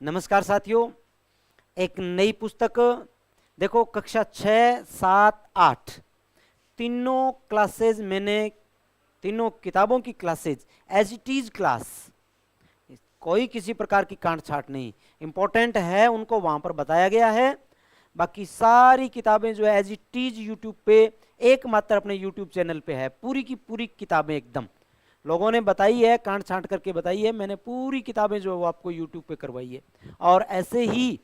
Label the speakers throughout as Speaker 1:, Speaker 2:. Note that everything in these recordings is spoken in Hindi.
Speaker 1: नमस्कार साथियों, एक नई पुस्तक देखो, कक्षा 6, 7, 8 तीनों क्लासेज मैंने तीनों किताबों की classes as it is class, कोई किसी प्रकार की कांट छाट नहीं, इंपॉर्टेंट है उनको वहां पर बताया गया है। बाकी सारी किताबें जो है एज इट इज यूट्यूब पे, एकमात्र अपने यूट्यूब चैनल पे है, पूरी की पूरी किताबें एकदम लोगों ने बताई है, कांट छांट करके बताई है, मैंने पूरी किताबें जो है वो आपको यूट्यूब पे करवाई है। और ऐसे ही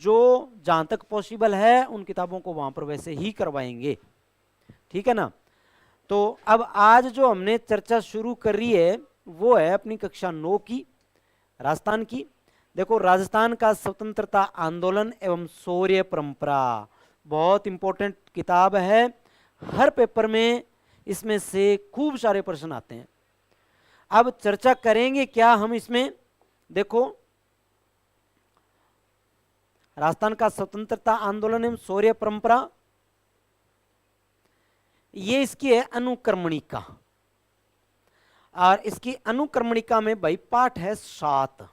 Speaker 1: जो जहां तक पॉसिबल है उन किताबों को वहां पर वैसे ही करवाएंगे, ठीक है ना। तो अब आज जो हमने चर्चा शुरू करी है वो है अपनी कक्षा 9 की, राजस्थान की। देखो, राजस्थान का स्वतंत्रता आंदोलन एवं शौर्य परंपरा बहुत इंपॉर्टेंट किताब है, हर पेपर में इसमें से खूब सारे प्रश्न आते हैं। अब चर्चा करेंगे क्या हम इसमें, देखो, राजस्थान का स्वतंत्रता आंदोलन एवं शौर्य परंपरा, ये इसकी है अनुक्रमणिका, और इसकी अनुक्रमणिका में भाई पाठ है 7।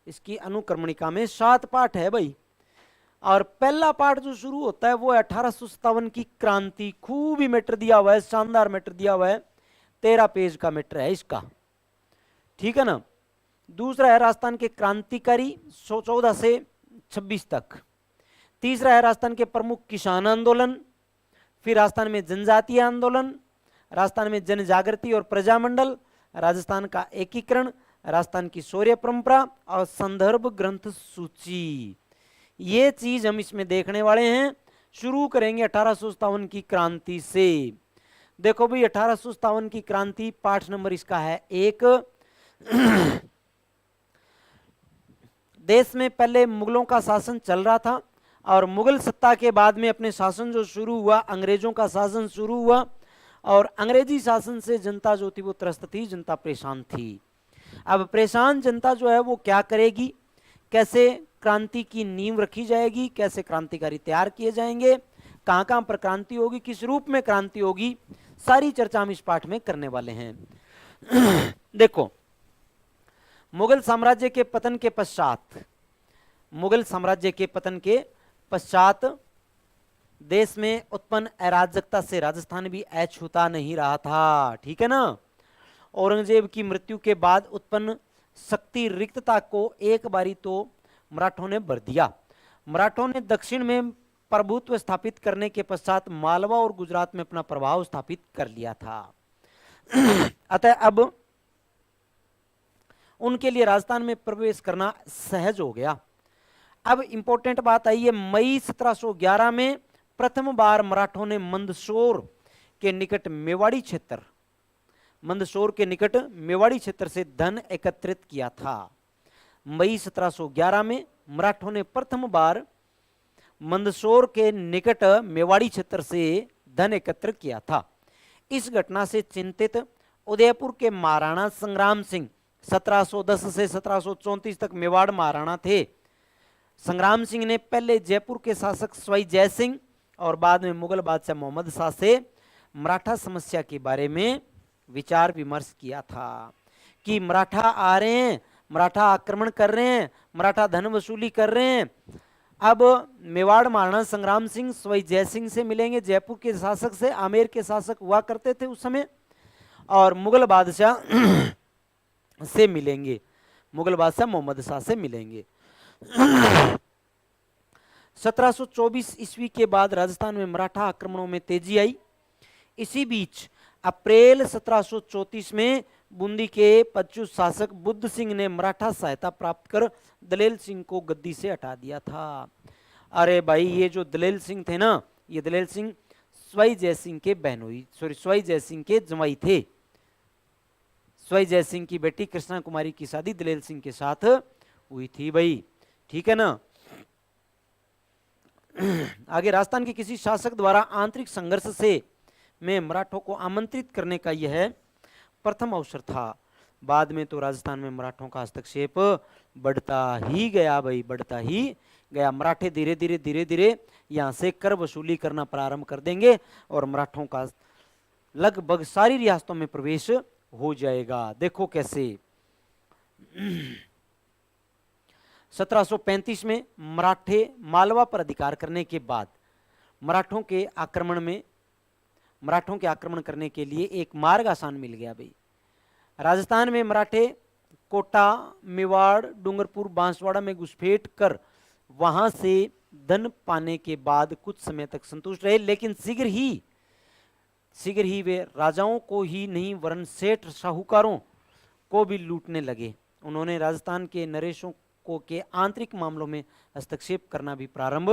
Speaker 1: इसकी अनुक्रमणिका में 7 पाठ है भाई। और पहला पाठ जो शुरू होता है वो 1857 की क्रांति, खूब ही मैटर दिया हुआ है, शानदार मैटर दिया हुआ है, 13 पेज का मैटर है इसका, ठीक है ना। दूसरा है राजस्थान के क्रांतिकारी 14 से 26 तक। तीसरा है राजस्थान के प्रमुख किसान आंदोलन, फिर राजस्थान में जनजातीय आंदोलन, राजस्थान में जन जागृति और प्रजामंडल, राजस्थान का एकीकरण, राजस्थान की शौर्य परंपरा और संदर्भ ग्रंथ सूची। ये चीज हम इसमें देखने वाले हैं। शुरू करेंगे 1857 की क्रांति से। देखो भाई, 1857 की क्रांति, पाठ नंबर इसका है 1। देश में पहले मुगलों का शासन चल रहा था, और मुगल सत्ता के बाद में अपने शासन जो शुरू हुआ, अंग्रेजों का शासन शुरू हुआ, और अंग्रेजी शासन से जनता जो थी वो त्रस्त थी, जनता परेशान थी। अब परेशान जनता जो है वो क्या करेगी, कैसे क्रांति की नींव रखी जाएगी, कैसे क्रांतिकारी तैयार किए जाएंगे, कहां कहां पर क्रांति होगी, किस रूप में क्रांति होगी, सारी चर्चा हम इस पाठ में करने वाले हैं। देखो, मुगल साम्राज्य के पतन के पश्चात, मुगल साम्राज्य के पतन के पश्चात देश में उत्पन्न अराजकता से राजस्थान भी अछूता नहीं रहा था, ठीक है ना। औरंगजेब की मृत्यु के बाद उत्पन्न शक्ति रिक्तता को एक बारी तो मराठों ने भर दिया। मराठों ने दक्षिण में प्रभुत्व स्थापित करने के पश्चात मालवा और गुजरात में अपना प्रभाव स्थापित कर लिया था। अतः अब उनके लिए राजस्थान में प्रवेश करना सहज हो गया। अब इंपॉर्टेंट बात आई है, मई 1711 में प्रथम बार मराठों ने मंदसौर के निकट मेवाड़ी क्षेत्र, मंदसौर के निकट मेवाड़ी क्षेत्र से धन एकत्रित किया था। मई 1711 में मराठों ने प्रथम बार मंदसौर के निकट मेवाड़ी क्षेत्र से धन एकत्र किया था। इस घटना से चिंतित उदयपुर के महाराणा संग्राम सिंह, 1710 से 1734 तक मेवाड़ महाराणा थे, संग्राम सिंह ने पहले जयपुर के शासक सवाई जय सिंह और बाद में मुगल बादशाह मोहम्मद शाह से मराठा समस्या के बारे में विचार विमर्श किया था कि मराठा आ रहे हैं, मराठा आक्रमण कर रहे हैं, मराठा धन वसूली कर रहे हैं। अब मेवाड़ महाराणा संग्राम सिंह सवाई जय सिंह से मिलेंगे, जयपुर के शासक से, आमेर के शासक हुआ करते थे उस समय, और मुगल बादशाह से मिलेंगे, मुगल बादशाह मोहम्मद शाह से मिलेंगे। 1724 ईस्वी के बाद राजस्थान में मराठा आक्रमणों में तेजी आई। इसी बीच अप्रैल 1734 में बूंदी के पच्चू शासक बुद्ध सिंह ने मराठा सहायता प्राप्त कर दलेल सिंह को गद्दी से हटा दिया था। अरे भाई, ये जो दलेल सिंह थे ना, ये दलेल सिंह सवाई जय सिंह के बहनोई, सवाई जय सिंह के जमाई थे। सवाई जय सिंह की बेटी कृष्णा कुमारी की शादी दलेल सिंह के साथ हुई थी भाई, ठीक है ना। आगे, राजस्थान के किसी शासक द्वारा आंतरिक संघर्ष से में मराठों को आमंत्रित करने का यह प्रथम अवसर था। बाद में तो राजस्थान में मराठों का हस्तक्षेप बढ़ता ही गया भाई, बढ़ता ही गया। मराठे धीरे धीरे धीरे धीरे यहाँ से कर वसूली करना प्रारंभ कर देंगे और मराठों का लगभग सारी रियासतों में प्रवेश हो जाएगा। देखो कैसे, 1735 में मराठे मालवा पर अधिकार करने के बाद मराठों के आक्रमण करने के लिए एक मार्ग आसान मिल गया भाई। राजस्थान में मराठे कोटा, मेवाड़, डूंगरपुर, बांसवाड़ा में घुसपैठ कर वहां से धन पाने के बाद कुछ समय तक संतुष्ट रहे, लेकिन शीघ्र ही वे राजाओं को ही नहीं वरन सेठ साहूकारों को भी लूटने लगे। उन्होंने राजस्थान के नरेशों को के आंतरिक मामलों में हस्तक्षेप करना भी प्रारंभ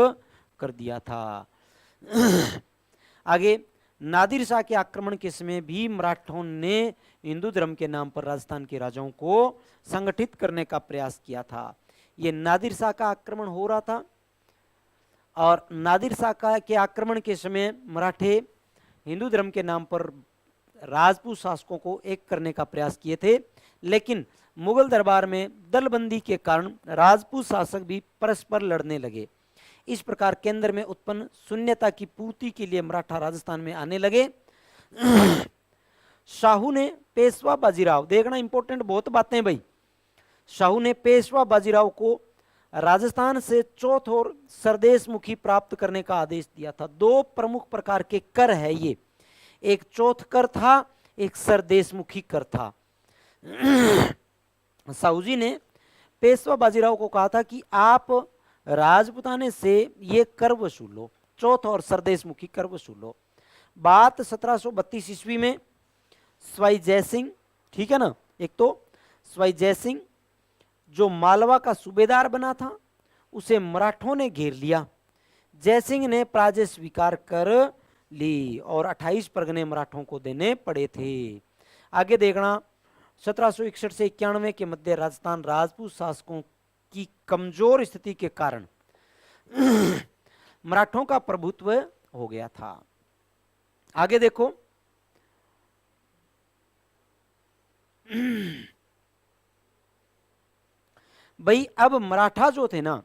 Speaker 1: कर दिया था। आगे, नादिर शाह के आक्रमण के समय भी मराठों ने हिंदू धर्म के नाम पर राजस्थान के राजाओं को संगठित करने का प्रयास किया था। ये नादिर शाह का आक्रमण हो रहा था और नादिर शाह के आक्रमण के समय मराठे हिंदू धर्म के नाम पर राजपूत शासकों को एक करने का प्रयास किए थे, लेकिन मुगल दरबार में दलबंदी के कारण राजपूत शासक भी परस्पर लड़ने लगे। इस प्रकार केंद्र में उत्पन्न शून्यता की पूर्ति के लिए मराठा राजस्थान में आने लगे। शाहू ने पेशवा बाजीराव, देखना इंपॉर्टेंट बहुत बातें भाई, शाहू ने पेशवा बाजीराव को राजस्थान से चौथ और सरदेशमुखी प्राप्त करने का आदेश दिया था। दो प्रमुख प्रकार के कर है ये, एक चौथ कर था, एक सरदेशमुखी कर था। साहू जी ने पेशवा बाजीराव को कहा था कि आप राजपुताने से ये कर वसूलो, चौथ और सरदेशमुखी कर वसूलो। बात 1732 ईस्वी में स्वाई जयसिंह, ठीक है ना, एक तो स्वाई जयसिंह जो मालवा का सूबेदार बना था, उसे मराठों ने घेर लिया। जयसिंह ने पराजय स्वीकार कर ली और 28 परगने मराठों को देने पड़े थे। आगे देखना, 1761 से 91 के मध्य राजस्थान राजपूत शासकों की कमजोर स्थिति के कारण मराठों का प्रभुत्व हो गया था। आगे देखो, भाई अब मराठा जो थे ना,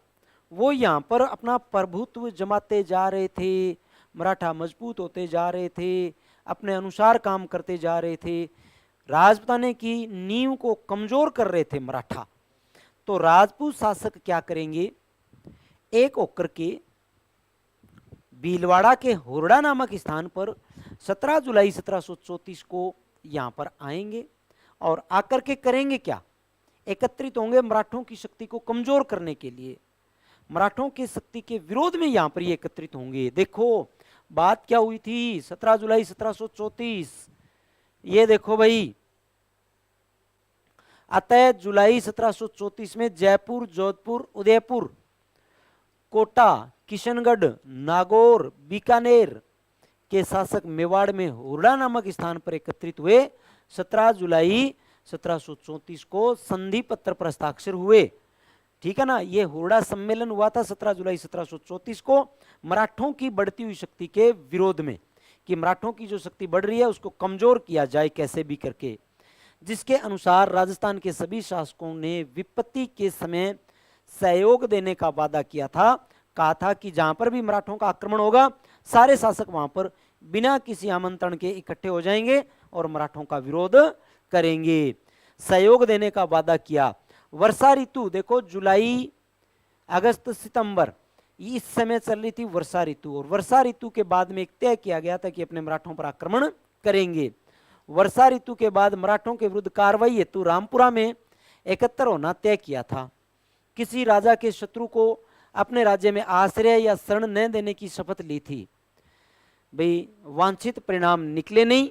Speaker 1: वो यहां पर अपना प्रभुत्व जमाते जा रहे थे, मराठा मजबूत होते जा रहे थे, अपने अनुसार काम करते जा रहे थे, राजपुताने की नींव को कमजोर कर रहे थे मराठा। तो राजपूत शासक क्या करेंगे, एक होकर के भीलवाड़ा के हुरडा नामक स्थान पर 17 जुलाई 1734 को यहां पर आएंगे और आकर के करेंगे क्या, एकत्रित होंगे मराठों की शक्ति को कमजोर करने के लिए, मराठों की शक्ति के विरोध में यहां पर ये एकत्रित होंगे। देखो बात क्या हुई थी 17 जुलाई 1734, ये देखो भाई, अतः जुलाई 1734 में जयपुर, जोधपुर, उदयपुर, कोटा, किशनगढ़, नागौर, बीकानेर के शासक मेवाड़ में हुरडा नामक स्थान पर एकत्रित हुए। 17 जुलाई 1734 को संधि पत्र पर हस्ताक्षर हुए, ठीक है ना। ये हुरडा सम्मेलन हुआ था 17 जुलाई 1734 को, मराठों की बढ़ती हुई शक्ति के विरोध में, कि मराठों की जो शक्ति बढ़ रही है उसको कमजोर किया जाए कैसे भी करके, जिसके अनुसार राजस्थान के सभी शासकों ने विपत्ति के समय सहयोग देने का वादा किया था। कहा था कि जहां पर भी मराठों का आक्रमण होगा सारे शासक वहां पर बिना किसी आमंत्रण के इकट्ठे हो जाएंगे और मराठों का विरोध करेंगे, सहयोग देने का वादा किया। वर्षा ऋतु देखो, जुलाई, अगस्त, सितंबर, इस समय चल रही थी वर्षा ऋतु, और वर्षा ऋतु के बाद में एक तय किया गया था कि अपने मराठों पर आक्रमण करेंगे। वर्षा ऋतु के बाद मराठों के विरुद्ध कार्रवाई हेतु रामपुरा में एकत्र होना तय किया था। किसी राजा के शत्रु को अपने राज्य में आश्रय या शरण न देने की शपथ ली थी। भाई वांछित परिणाम निकले नहीं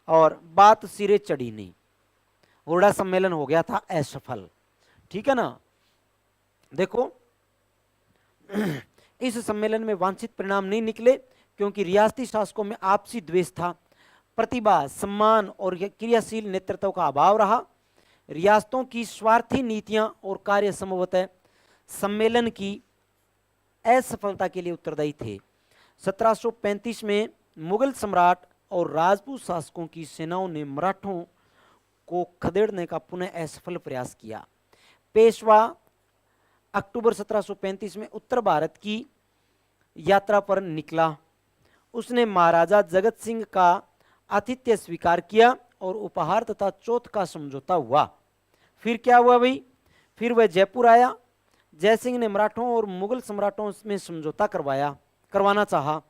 Speaker 1: और बात सिरे चढ़ी नहीं, हुरडा सम्मेलन हो गया था असफल, ठीक है ना। देखो इस सम्मेलन में वांछित परिणाम नहीं निकले क्योंकि रियासती शासकों में आपसी द्वेष था, प्रतिभा, सम्मान और क्रियाशील नेतृत्व का अभाव रहा। रियासतों की स्वार्थी नीतियां और कार्य संभवतः सम्मेलन की असफलता के लिए उत्तरदायी थे। 1735 में मुगल सम्राट और राजपूत शासकों की सेनाओं ने मराठों को खदेड़ने का पुनः असफल प्रयास किया। पेशवा अक्टूबर 1735 में उत्तर भारत की यात्रा पर निकला। उसने महाराजा जगत सिंह का आतिथ्य स्वीकार किया और उपहार तथा चौथ का समझौता हुआ। फिर क्या हुआ भाई, फिर वह जयपुर आया। जयसिंह ने मराठों और मुगल सम्राटों में समझौता करवाना चाहा,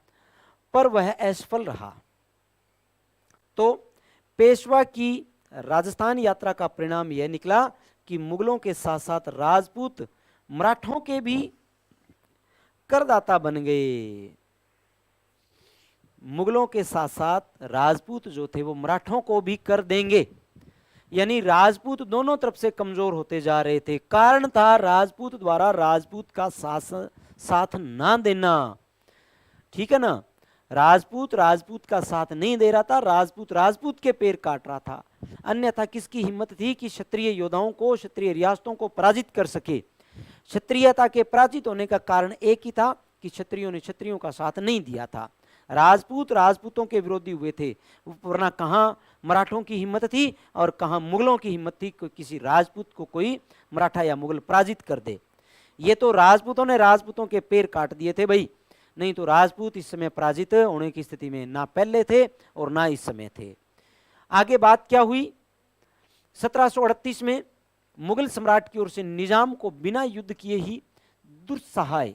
Speaker 1: पर वह असफल रहा। तो पेशवा की राजस्थान यात्रा का परिणाम यह निकला कि मुगलों के साथ साथ राजपूत मराठों के भी करदाता बन गए। मुगलों के साथ साथ राजपूत जो थे वो मराठों को भी कर देंगे, यानी राजपूत दोनों तरफ से कमजोर होते जा रहे थे। कारण था राजपूत द्वारा राजपूत का साथ ना देना। ठीक है ना, राजपूत राजपूत का साथ नहीं दे रहा था, राजपूत राजपूत के पैर काट रहा था। अन्यथा किसकी हिम्मत थी कि क्षत्रिय योद्धाओं को, क्षत्रिय रियासतों को पराजित कर सके। क्षत्रियता के पराजित होने का कारण एक ही था कि क्षत्रियों ने क्षत्रियों का साथ नहीं दिया था, राजपूत राजपूतों के विरोधी हुए थे। वरना कहां मराठों की हिम्मत थी और कहां मुगलों की हिम्मत थी कि किसी राजपूत को कोई मराठा या मुगल पराजित कर दे। ये तो राजपूतों ने राजपूतों के पैर काट दिए थे भाई, नहीं तो राजपूत इस समय पराजित होने की स्थिति में ना पहले थे और ना इस समय थे। आगे बात क्या हुई, 1738 में मुगल सम्राट की ओर से निजाम को बिना युद्ध किए ही दुस्सहाय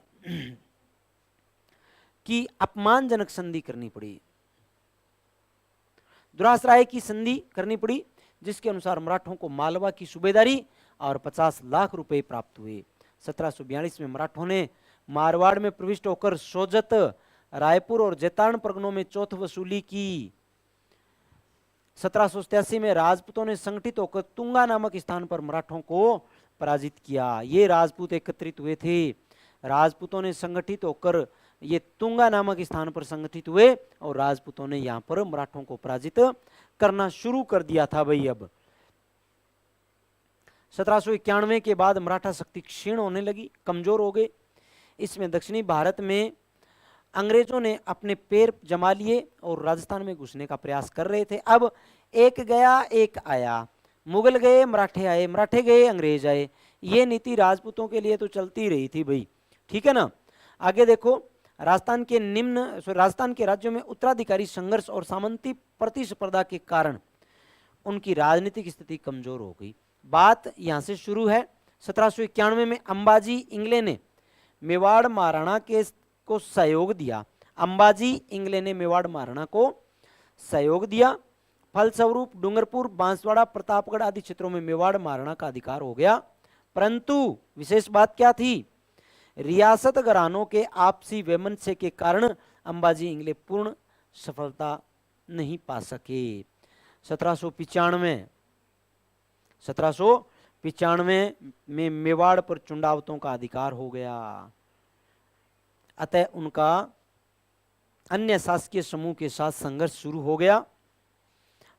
Speaker 1: की अपमानजनक संधि करनी पड़ी, दुरासराय की संधि करनी पड़ी, जिसके अनुसार मराठों को मालवा की सूबेदारी और 50 लाख रुपए प्राप्त हुए। 1742 में मराठों ने मारवाड़ में प्रविष्ट होकर सोजत, रायपुर और जैतारण परगनों में चौथ वसूली की। 1787 में राजपूतों ने संगठित होकर तुंगा नामक स्थान पर मराठों को पराजित किया। ये राजपूत एकत्रित हुए थे, राजपूतों ने संगठित होकर ये तुंगा नामक स्थान पर संगठित हुए और राजपूतों ने यहां पर मराठों को पराजित करना शुरू कर दिया था भाई। अब 1791 के बाद मराठा शक्ति क्षीण होने लगी, कमजोर हो गए। इसमें दक्षिणी भारत में अंग्रेजों ने अपने पैर जमा लिए और राजस्थान में घुसने का प्रयास कर रहे थे। अब एक गया एक आया, मुगल गए मराठे आए, मराठे गए अंग्रेज आए। ये नीति राजपूतों के लिए तो चलती रही थी भाई, ठीक है ना। आगे देखो, राजस्थान के राज्यों में उत्तराधिकारी संघर्ष और सामंती प्रतिस्पर्धा के कारण उनकी राजनीतिक स्थिति कमजोर हो गई। बात यहां से शुरू है। 1791 में अंबाजी इंगले ने मेवाड़ महाराणा को सहयोग दिया। अंबाजी इंगले ने मेवाड़ महाराणा को सहयोग दिया। फलस्वरूप डूंगरपुर, बांसवाड़ा, प्रतापगढ़ आदि क्षेत्रों में मेवाड़ महाराणा का अधिकार हो गया। परंतु विशेष बात क्या थी, रियासत घरानों के आपसी वैमनस्य के कारण अंबाजी इंगले पूर्ण सफलता नहीं पा सके। 1795 में मेवाड़ पर चुंडावतों का अधिकार हो गया। अतः उनका अन्य शासकीय समूह के साथ संघर्ष शुरू हो गया।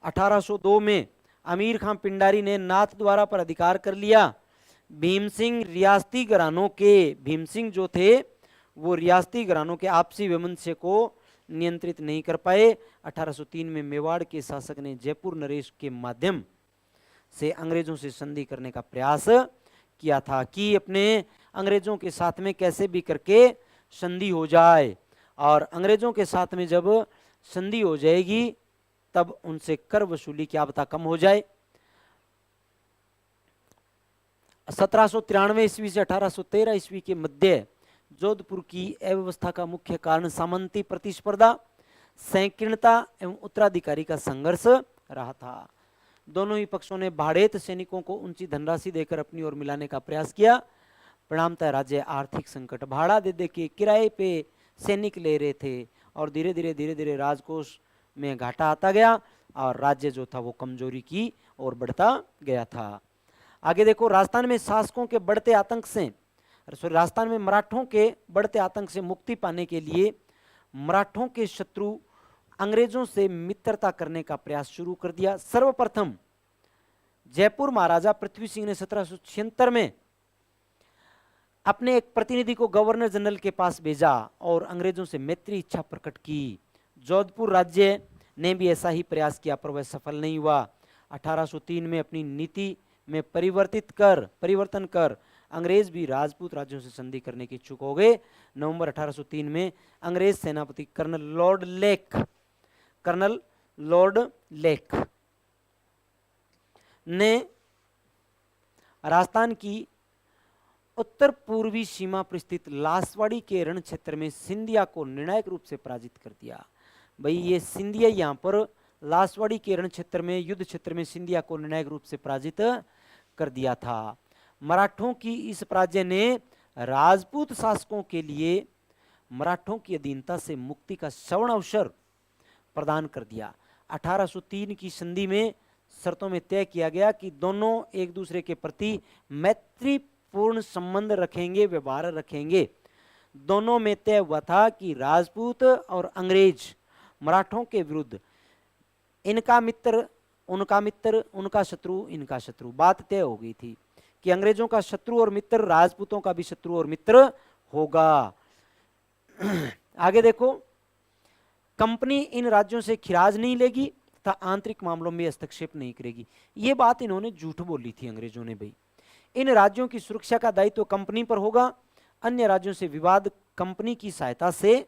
Speaker 1: 1802 में अमीर खां पिंडारी ने नाथ द्वारा पर अधिकार कर लिया। भीमसिंह रियासती घरानों के, भीमसिंह जो थे वो रियासती घरानों के आपसी वैमनस्य को नियंत्रित नहीं कर पाए। 1803 में मेवाड़ के शासक ने जयपुर नरेश के माध्यम से अंग्रेजों से संधि करने का प्रयास किया था कि अपने अंग्रेजों के साथ में कैसे भी करके संधि हो जाए, और अंग्रेजों के साथ में जब संधि हो जाएगी तब उनसे कर वसूली क्या पता कम हो जाए। 1793 ईस्वी से 1813 ईस्वी के मध्य जोधपुर की अव्यवस्था का मुख्य कारण सामंती प्रतिस्पर्धा, संकीर्णता एवं उत्तराधिकारी का संघर्ष रहा था। दोनों ही पक्षों ने भाड़ेत सैनिकों को ऊंची धनराशि देकर अपनी ओर मिलाने का प्रयास किया। परिणामतः राज्य आर्थिक संकट, भाड़ा दे दे के किराए पे सैनिक ले रहे थे और धीरे धीरे राजकोष में घाटा आता गया और राज्य जो था वो कमजोरी की ओर बढ़ता गया था। आगे देखो, राजस्थान में शासकों के बढ़ते आतंक से, राजस्थान में मराठों के बढ़ते आतंक से मुक्ति पाने के लिए मराठों के शत्रु अंग्रेजों से मित्रता करने का प्रयास शुरू कर दिया। सर्वप्रथम जयपुर महाराजा पृथ्वी सिंह ने 1776 में अपने एक प्रतिनिधि को गवर्नर जनरल के पास भेजा और अंग्रेजों से मैत्री इच्छा प्रकट की। जोधपुर राज्य ने भी ऐसा ही प्रयास किया पर वह सफल नहीं हुआ। 1803 में अपनी नीति में परिवर्तन कर अंग्रेज भी राजपूत राज्यों से संधि करने के इच्छुक हो गए। नवंबर 1803 में अंग्रेज सेनापति कर्नल लॉर्ड लेक ने राजस्थान की उत्तर पूर्वी सीमा पर स्थित लासवाड़ी के रण क्षेत्र में सिंधिया को निर्णायक रूप से पराजित कर दिया। भाई ये सिंधिया यहाँ पर लासवाड़ी के रण क्षेत्र में, युद्ध क्षेत्र में सिंधिया को निर्णायक रूप से पराजित कर दिया था। मराठों की इस पराजय ने राजपूत शासकों के लिए मराठों की अधीनता से मुक्ति का स्वर्ण अवसर प्रदान कर दिया। 1803 की संधि में शर्तों में तय किया गया कि दोनों एक दूसरे के प्रति मैत्रीपूर्ण संबंध रखेंगे, व्यवहार रखेंगे। दोनों में तय हुआ था कि राजपूत और अंग्रेज मराठों के विरुद्ध इनका मित्र उनका मित्र, उनका शत्रु इनका शत्रु। बात तय हो गई थी कि अंग्रेजों का शत्रु और मित्र राजपूतों का भी शत्रु और मित्र होगा। आगे देखो, कंपनी इन राज्यों से खिराज नहीं लेगी तथा आंतरिक मामलों में हस्तक्षेप नहीं करेगी। ये बात इन्होंने झूठ बोली थी अंग्रेजों ने। भाई इन राज्यों की सुरक्षा का दायित्व कंपनी पर होगा, अन्य राज्यों से विवाद कंपनी की सहायता से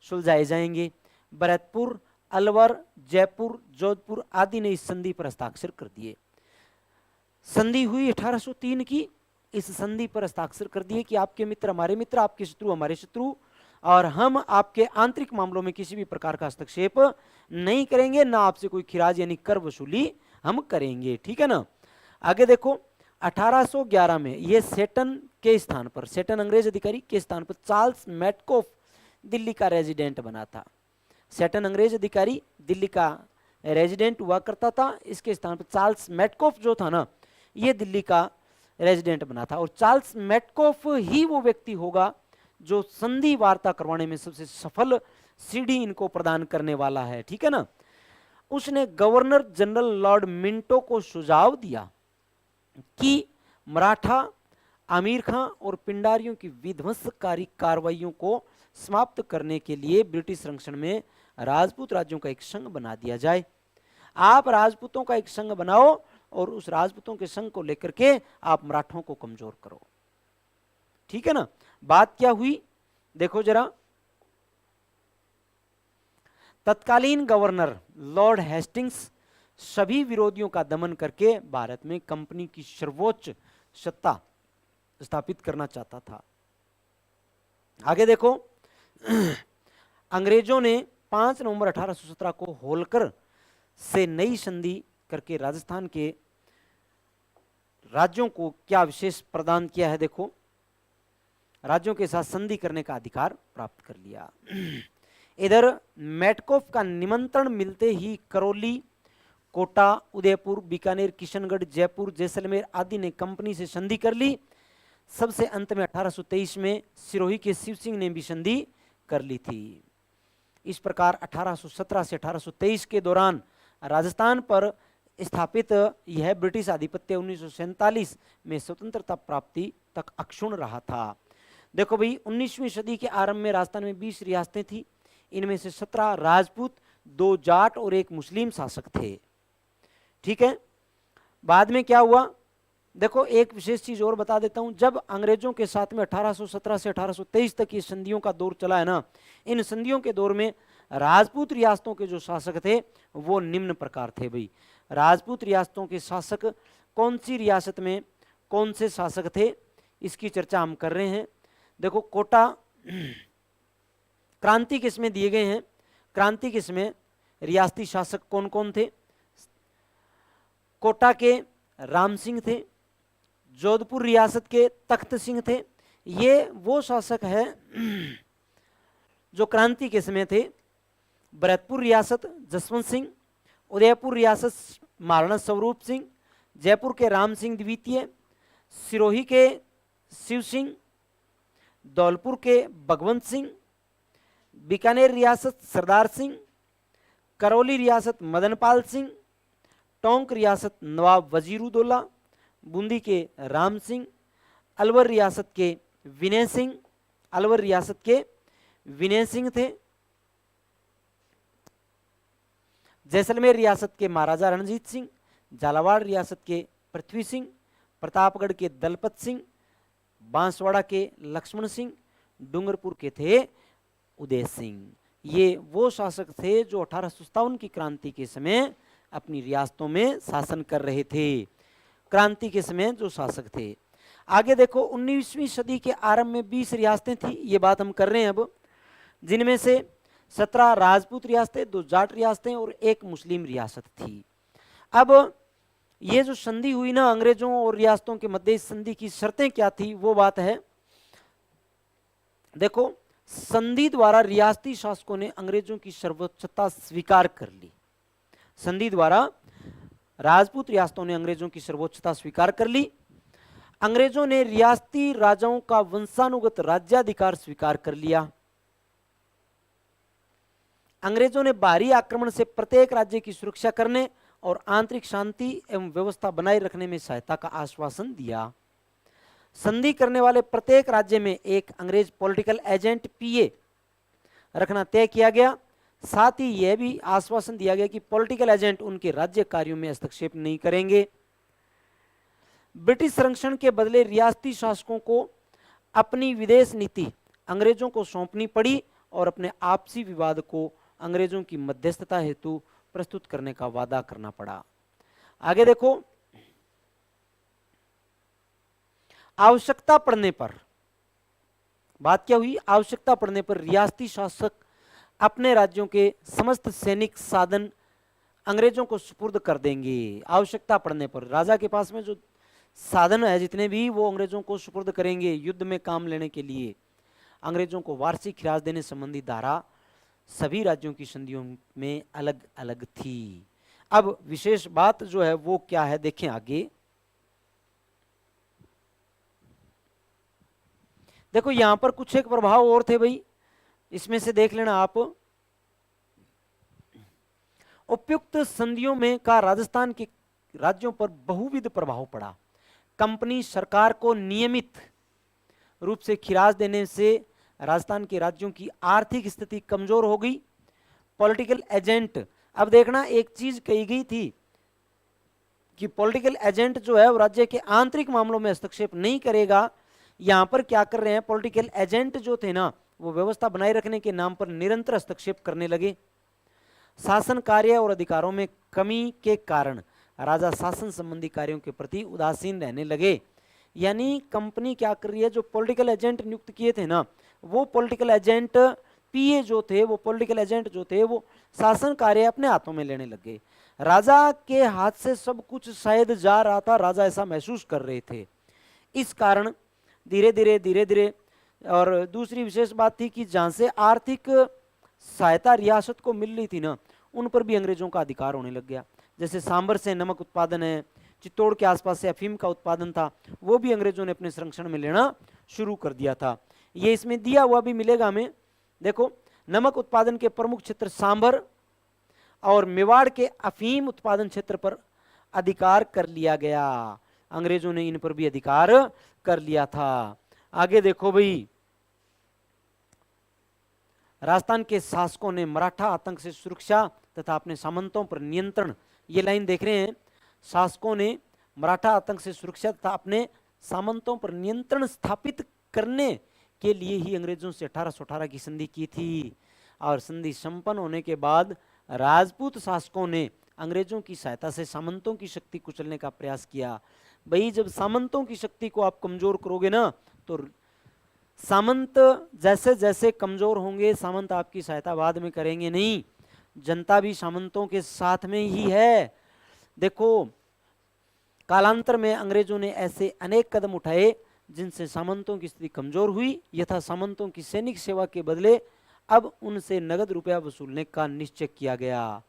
Speaker 1: सुलझाए जाएंगे। भरतपुर, अलवर, जयपुर, जोधपुर आदि ने इस संधि पर हस्ताक्षर कर दिए। संधि हुई 1803 की। इस संधि पर हस्ताक्षर कर दिए कि आपके मित्र हमारे मित्र, आपके शत्रु हमारे शत्रु, और हम आपके आंतरिक मामलों में किसी भी प्रकार का हस्तक्षेप नहीं करेंगे, ना आपसे कोई खिराज यानी कर वसूली हम करेंगे। ठीक है ना। आगे देखो, 1811 में ये सेटन के स्थान पर, सेटन अंग्रेज अधिकारी के स्थान पर चार्ल्स मैटकॉफ दिल्ली का रेजिडेंट बना था। सेटन अंग्रेज अधिकारी दिल्ली का रेजिडेंट हुआ करता था। इसके स्थान पर चार्ल्स मैटकॉफ जो था ना, ये दिल्ली का रेजिडेंट बना था। और चार्ल्स मैटकॉफ ही वो व्यक्ति होगा जो संधि वार्ता करवाने में सबसे सफल सीढ़ी इनको प्रदान करने वाला है। ठीक है ना। उसने गवर्नर जनरल लॉर्ड मिंटो को सुझाव दिया कि मराठा, आमिर खां और पिंडारियों की विध्वंसकारी कार्रवाइयों को समाप्त करने के लिए ब्रिटिश संरक्षण में राजपूत राज्यों का एक संघ बना दिया जाए। आप राजपूतों का एक संघ बनाओ और उस राजपूतों के संघ को लेकर के आप मराठों को कमजोर करो। ठीक है ना। बात क्या हुई देखो जरा। तत्कालीन गवर्नर लॉर्ड हेस्टिंग्स सभी विरोधियों का दमन करके भारत में कंपनी की सर्वोच्च सत्ता स्थापित करना चाहता था। आगे देखो, अंग्रेजों ने 5 नवंबर 1817 को होलकर से नई संधि करके राजस्थान के राज्यों को क्या विशेष प्रदान किया है। देखो, राज्यों के साथ संधि करने का अधिकार प्राप्त कर लिया। इधर मैटकॉफ का निमंत्रण मिलते ही करौली, कोटा, उदयपुर, बीकानेर, किशनगढ़, जयपुर, जैसलमेर आदि ने कंपनी से संधि कर ली। सबसे अंत में 1823 में सिरोही के शिव सिंह ने भी संधि कर ली थी। इस प्रकार 1817 से 1823 के दौरान राजस्थान पर स्थापित यह ब्रिटिश आधिपत्य 1947 में स्वतंत्रता प्राप्ति तक अक्षुण्ण रहा था। देखो भाई, 19वीं सदी के आरंभ में राजस्थान में 20 रियासतें थी। इनमें से 17 राजपूत, 2 जाट और 1 मुस्लिम शासक थे। ठीक है। बाद में क्या हुआ देखो, एक विशेष चीज और बता देता हूं। जब अंग्रेजों के साथ में 1817 से 1823 तक ये संधियों का दौर चला है ना, इन संधियों के दौर में राजपूत रियासतों के जो शासक थे वो निम्न प्रकार थे। भाई राजपूत रियासतों के शासक कौन सी रियासत में कौन से शासक थे, इसकी चर्चा हम कर रहे हैं। देखो, कोटा क्रांति किसमें दिए गए हैं। क्रांति किसमें रियासती शासक कौन कौन थे। कोटा के राम सिंह थे, जोधपुर रियासत के तख्त सिंह थे। ये वो शासक है जो क्रांति के समय थे। भरतपुर रियासत जसवंत सिंह, उदयपुर रियासत महाराणा स्वरूप सिंह, जयपुर के राम सिंह द्वितीय, सिरोही के शिव सिंह, धौलपुर के भगवंत सिंह, बीकानेर रियासत सरदार सिंह, करौली रियासत मदनपाल सिंह, टोंक रियासत नवाब वजीरुद्दौला, बूंदी के राम सिंह, अलवर रियासत के विनय सिंह, अलवर रियासत के विनय सिंह थे। जैसलमेर रियासत के महाराजा रणजीत सिंह, झालावाड़ रियासत के पृथ्वी सिंह, प्रतापगढ़ के दलपत सिंह, बांसवाड़ा के लक्ष्मण सिंह, डूंगरपुर के थे उदय सिंह। ये वो शासक थे जो 1857 की क्रांति के समय अपनी रियासतों में शासन कर रहे थे। क्रांति के समय जो शासक थे। आगे देखो 19वीं सदी के आरंभ में 20 रियासतें थी, ये बात हम कर रहे हैं अब, जिनमें से 17 राजपूत रियासतें, 2 जाट रियासतें और 1 मुस्लिम रियासत थी। अब ये जो संधि हुई ना अंग्रेजों और रियासतों के मध्य, इस संधि की शर्तें क्या थी वो बात है। देखो, संधि द्वारा रियासती शासकों ने अंग्रेजों की सर्वोच्चता स्वीकार कर ली। संधि द्वारा राजपूत रियासतों ने अंग्रेजों की सर्वोच्चता स्वीकार कर ली। अंग्रेजों ने रियासती राजाओं का वंशानुगत राज्याधिकार स्वीकार कर लिया। अंग्रेजों ने बाहरी आक्रमण से प्रत्येक राज्य की सुरक्षा करने और आंतरिक शांति एवं व्यवस्था बनाए रखने में सहायता का आश्वासन दिया। संधि करने वाले प्रत्येक राज्य में एक अंग्रेज पॉलिटिकल एजेंट पीए रखना तय किया गया। साथ ही यह भी आश्वासन दिया गया कि पॉलिटिकल एजेंट उनके राज्य कार्यों में हस्तक्षेप नहीं करेंगे। ब्रिटिश संरक्षण के बदले रियासती शासकों को अपनी विदेश नीति अंग्रेजों को सौंपनी पड़ी और अपने आपसी विवाद को अंग्रेजों की मध्यस्थता हेतु प्रस्तुत करने का वादा करना पड़ा। आगे देखो, आवश्यकता पड़ने पर, बात क्या हुई, आवश्यकता पड़ने पर रियासती शासक अपने राज्यों के समस्त सैनिक साधन अंग्रेजों को सुपुर्द कर देंगे। आवश्यकता पड़ने पर राजा के पास में जो साधन है जितने भी, वो अंग्रेजों को सुपुर्द करेंगे युद्ध में काम लेने के लिए। अंग्रेजों को वार्षिक खिराज देने संबंधी धारा सभी राज्यों की संधियों में अलग अलग थी। अब विशेष बात जो है वो क्या है देखें आगे। देखो यहां पर कुछ एक प्रभाव और थे भाई, इसमें से देख लेना आप। उपयुक्त संधियों में का राजस्थान के राज्यों पर बहुविध प्रभाव पड़ा। कंपनी सरकार को नियमित रूप से खिराज देने से राजस्थान के राज्यों की आर्थिक स्थिति कमजोर हो गई। पॉलिटिकल एजेंट, अब देखना एक चीज कही गई थी कि पॉलिटिकल एजेंट जो है वो राज्य के आंतरिक मामलों में हस्तक्षेप नहीं करेगा। यहां पर क्या कर रहे हैं, पॉलिटिकल एजेंट जो थे ना वो व्यवस्था बनाए रखने के नाम पर निरंतर हस्तक्षेप करने लगे। शासन कार्य और अधिकारों में कमी के कारण राजा शासन संबंधी कार्यों के प्रति उदासीन रहने लगे। यानी कंपनी क्या कर रही है, जो पॉलिटिकल एजेंट नियुक्त किए थे ना, वो पॉलिटिकल एजेंट पीए जो थे, वो पॉलिटिकल एजेंट जो थे वो शासन कार्य अपने हाथों में लेने लग गए। राजा के हाथ से सब कुछ शायद जा रहा था, राजा ऐसा महसूस कर रहे थे। इस कारण धीरे धीरे और दूसरी विशेष बात थी कि जहां से आर्थिक सहायता रियासत को मिल रही थी ना, उन पर भी अंग्रेजों का अधिकार होने लग गया। जैसे सांबर से नमक उत्पादन है, चित्तौड़ के आसपास से अफीम का उत्पादन था, वो भी अंग्रेजों ने अपने संरक्षण में लेना शुरू कर दिया था। ये इसमें दिया हुआ भी मिलेगा हमें। देखो, नमक उत्पादन के प्रमुख क्षेत्र सांभर और मेवाड़ के अफीम उत्पादन क्षेत्र पर अधिकार कर लिया गया। अंग्रेजों ने इन पर भी अधिकार कर लिया था। आगे देखो भाई, राजस्थान के शासकों ने मराठा आतंक से सुरक्षा तथा अपने सामंतों पर नियंत्रण, ये लाइन देख रहे हैं, शासकों ने मराठा आतंक से सुरक्षा तथा अपने सामंतों पर नियंत्रण स्थापित करने के लिए ही अंग्रेजों से 1818 की संधि की थी। और संधि संपन्न होने के बाद राजपूत शासकों ने अंग्रेजों की सहायता से सामंतों की शक्ति कुचलने का प्रयास किया। भाई जब सामंतों की शक्ति को आप कमजोर करोगे ना, तो सामंत जैसे जैसे कमजोर होंगे, सामंत आपकी सहायता बाद में करेंगे नहीं, जनता भी सामंतों के साथ में ही है। देखो, कालांतर में अंग्रेजों ने ऐसे अनेक कदम उठाए जिनसे सामंतों की स्थिति कमजोर हुई। यथा सामंतों की सैनिक सेवा के बदले अब उनसे नगद रुपया वसूलने का निश्चय किया गया।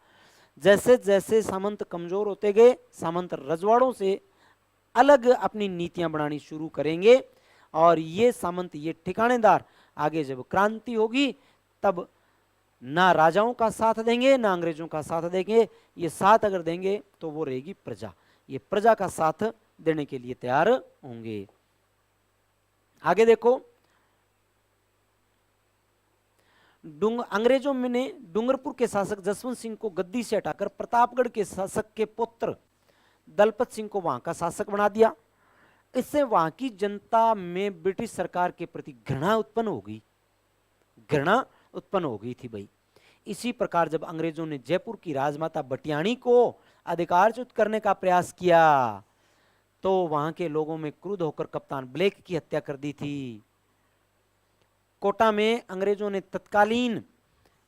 Speaker 1: जैसे जैसे सामंत कमजोर होते गए, सामंत रजवाड़ों से अलग अपनी नीतियां बनानी शुरू करेंगे। और ये सामंत, ये ठिकानेदार आगे जब क्रांति होगी तब ना राजाओं का साथ देंगे ना अंग्रेजों का साथ देंगे। ये साथ अगर देंगे तो वो रहेगी प्रजा, ये प्रजा का साथ देने के लिए तैयार होंगे। आगे देखो, अंग्रेजों ने डूंगरपुर के शासक जसवंत सिंह को गद्दी से हटाकर प्रतापगढ़ के शासक के पुत्र दलपत सिंह को वहां का शासक बना दिया। इससे वहां की जनता में ब्रिटिश सरकार के प्रति घृणा उत्पन्न हो गई, घृणा उत्पन्न हो गई थी भाई। इसी प्रकार जब अंग्रेजों ने जयपुर की राजमाता बटियाणी को अधिकारच्युत करने का प्रयास किया तो वहां के लोगों में क्रुद्ध होकर कप्तान ब्लेक की हत्या कर दी थी। कोटा में अंग्रेजों ने तत्कालीन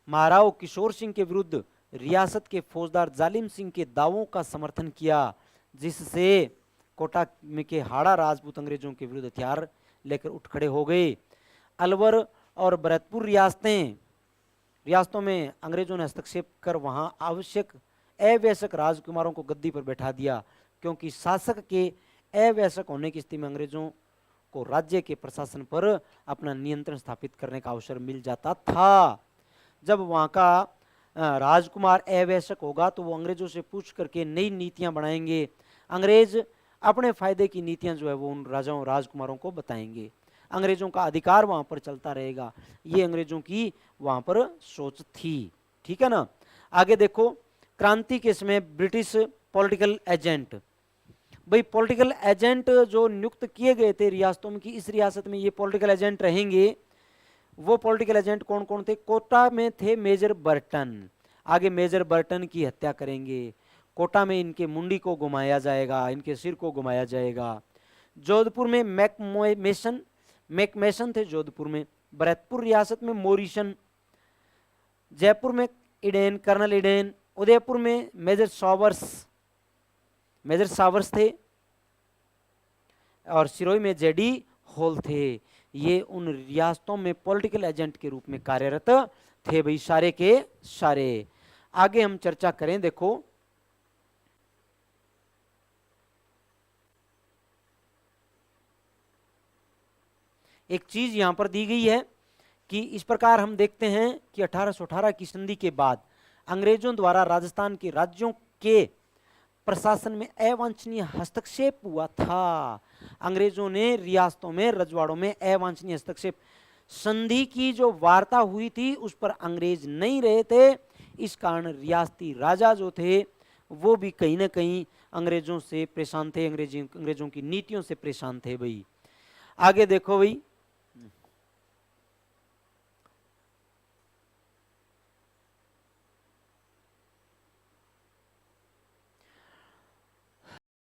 Speaker 1: महाराव किशोर सिंह के विरुद्ध रियासत के फौजदार जालिम सिंह के दावों का समर्थन किया, जिससे कोटा में के हाड़ा राजपूत अंग्रेजों के विरुद्ध हथियार लेकर उठ खड़े हो गए। अलवर और भरतपुर रियासतों में अंग्रेजों ने हस्तक्षेप कर वहां आवश्यक अवैसक राजकुमारों को गद्दी पर बैठा दिया, क्योंकि शासक के अवैसक होने की स्थिति में अंग्रेजों को राज्य के प्रशासन पर अपना नियंत्रण स्थापित करने का अवसर मिल जाता था। जब वहां का राजकुमार अवैसक होगा तो वो अंग्रेजों से पूछ करके नई नीतियां बनाएंगे। अंग्रेज अपने फायदे की नीतियां जो है वो उन राजाओं राजकुमारों को बताएंगे। अंग्रेजों का अधिकार वहां पर चलता रहेगा। ये अंग्रेजों की वहां पर सोच थी। ठीक है ना। आगे देखो, क्रांति के समय ब्रिटिश पॉलिटिकल एजेंट, भाई पॉलिटिकल एजेंट जो नियुक्त किए गए थे रियासतों में की, इस रियासत में ये पॉलिटिकल एजेंट रहेंगे। वो पॉलिटिकल एजेंट कौन कौन थे? कोटा में थे मेजर बर्टन, आगे मेजर बर्टन की हत्या करेंगे। कोटा में इनके मुंडी को घुमाया जाएगा, इनके सिर को घुमाया जाएगा। जोधपुर में मैकमेसन थे जोधपुर में। भरतपुर रियासत में मोरिसन, जयपुर में कर्नल इडेन, उदयपुर में मेजर सावर्स थे और सिरोही में जेडी हॉल थे। ये उन रियासतों में पॉलिटिकल एजेंट के रूप में कार्यरत थे भाई, सारे के सारे। आगे हम चर्चा करें, देखो एक चीज यहां पर दी गई है कि इस प्रकार हम देखते हैं कि 1818 की संधि के बाद अंग्रेजों द्वारा राजस्थान के राज्यों के प्रशासन में अवांछनीय हस्तक्षेप हुआ था। अंग्रेजों ने रियासतों में, रजवाड़ों में अवांछनीय हस्तक्षेप, संधि की जो वार्ता हुई थी उस पर अंग्रेज नहीं रहे थे। इस कारण रियासती राजा जो थे वो भी कहीं ना कहीं अंग्रेजों से परेशान थे, अंग्रेजों की नीतियों से परेशान थे भाई। आगे देखो भाई,